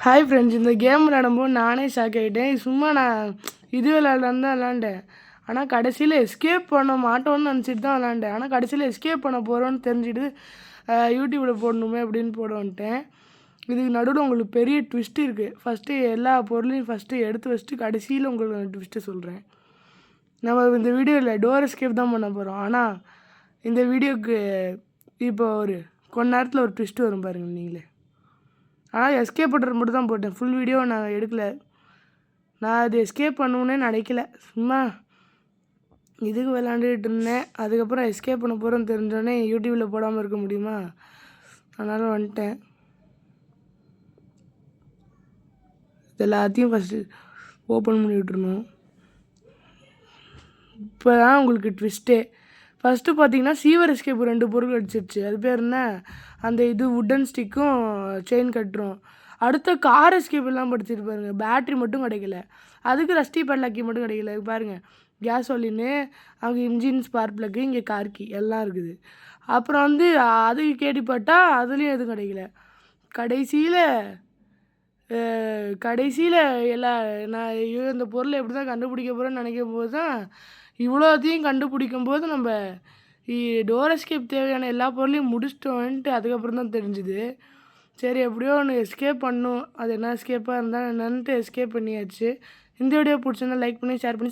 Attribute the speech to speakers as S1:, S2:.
S1: Hi friends, இந்த game விளையாடும்போது நானே ஷாக் ஆகிட்டேன். சும்மா நான் இது விளையாடலான்னு தான் விளாண்டேன். ஆனால் கடைசியில் எஸ்கேப் பண்ண மாட்டோன்னு நினச்சிட்டு தான் விளாண்டேன். ஆனால் கடைசியில் எஸ்கேப் பண்ண போகிறோன்னு தெரிஞ்சுட்டு யூடியூப்பில் போடணுமே அப்படின்னு போட வந்துட்டேன். இதுக்கு நடுவில் உங்களுக்கு பெரிய ட்விஸ்ட் இருக்குது. ஃபஸ்ட்டு எல்லா பொருளையும் எடுத்து வச்சுட்டு கடைசியில் உங்களுக்கு ட்விஸ்ட்டு சொல்கிறேன். நம்ம இந்த வீடியோவில் டோர் எஸ்கேப் தான் பண்ண போகிறோம். ஆனால் இந்த வீடியோவுக்கு இப்போ கொஞ்ச நேரத்தில் ஒரு ட்விஸ்ட்டு வரும் பாருங்கள் நீங்களே. ஆனால் எஸ்கேப் பண்ணுறது மட்டும் தான் போட்டேன். ஃபுல் வீடியோ நான் எடுக்கலை. நான் அது எஸ்கேப் பண்ணுவேன்னே நினைக்கல. சும்மா இதுக்கு விளாண்டுக்கிட்டு இருந்தேன். அதுக்கப்புறம் எஸ்கேப் பண்ண போகிறோன்னு தெரிஞ்சோடனே யூடியூப்பில் போடாமல் இருக்க முடியுமா? அதனால் வந்துட்டேன். இது எல்லாத்தையும் ஃபஸ்ட்டு ஓப்பன் பண்ணி விட்டுருணும். இப்போ தான் உங்களுக்கு ட்விஸ்ட்டே. ஃபஸ்ட்டு பார்த்தீங்கன்னா சீவர் எஸ்கேப் 2 பொருள் அடிச்சிருச்சு. அது பேர் என்ன? அந்த இது வுட்டன் ஸ்டிக்கும் செயின் கட்டுரும். அடுத்த கார் எஸ்கேப் எல்லாம் படிச்சுட்டு பாருங்கள். பேட்ரி மட்டும் கிடைக்கல. அதுக்கு ரஸ்டி பல்லாக்கி மட்டும் கிடைக்கல. பாருங்கள், கேசோலின்னு, அங்கே இன்ஜின் ஸ்பார்க் ப்ளக்கு, இங்கே கார்கி எல்லாம் இருக்குது. அப்புறம் அது கேள்விப்பட்டா அதுலேயும் எதுவும் கிடைக்கல. கடைசியில் எல்லாம் நான் இந்த பொருளை எப்படி தான் கண்டுபிடிக்க போகிறேன்னு நினைக்கும் போது தான் இவ்வளோத்தையும் கண்டுபிடிக்கும் போது நம்ம டோர் எஸ்கேப் தேவையான எல்லா பொருளையும் முடிச்சிட்டோன்ட்டு அதுக்கப்புறம் தான் தெரிஞ்சுது. சரி, எப்படியோ ஒன்று எஸ்கேப் பண்ணும். அது என்ன எஸ்கேப்பாக இருந்தால் என்னன்ட்டு எஸ்கேப் பண்ணியாச்சு. இந்த வீடியோ பிடிச்சிருந்தா லைக் பண்ணி ஷேர் பண்ணி